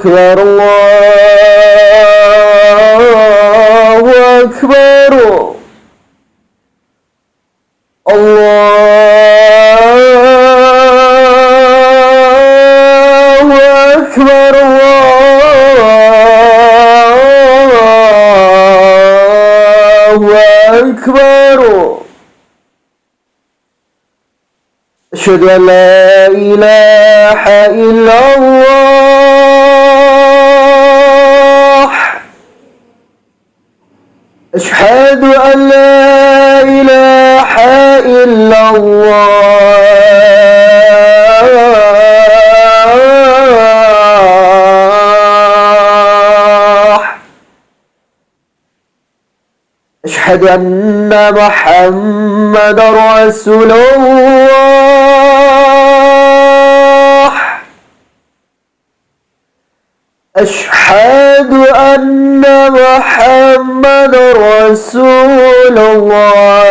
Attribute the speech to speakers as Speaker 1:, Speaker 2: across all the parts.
Speaker 1: أكبر الله أكبر الله أكبر الله أكبر أشهد أن لا إله إلا الله أشهد أن لا إله إلا الله أشهد أن محمدا رسول الله أشهد أن محمدا رسول الله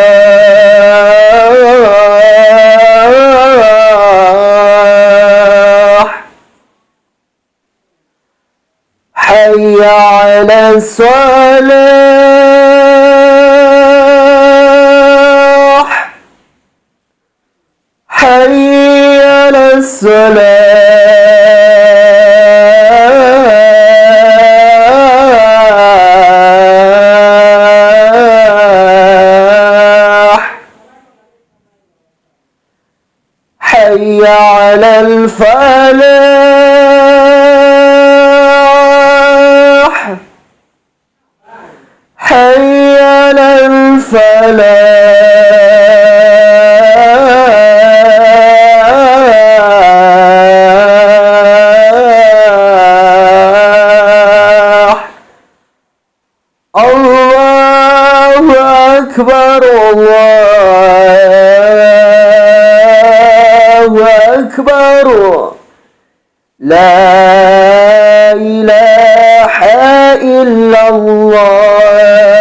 Speaker 1: حي على الصلاة حي على الصلاة حي على الفلاح حي على الفلاح الله أكبر الله أكبر لا إله إلا الله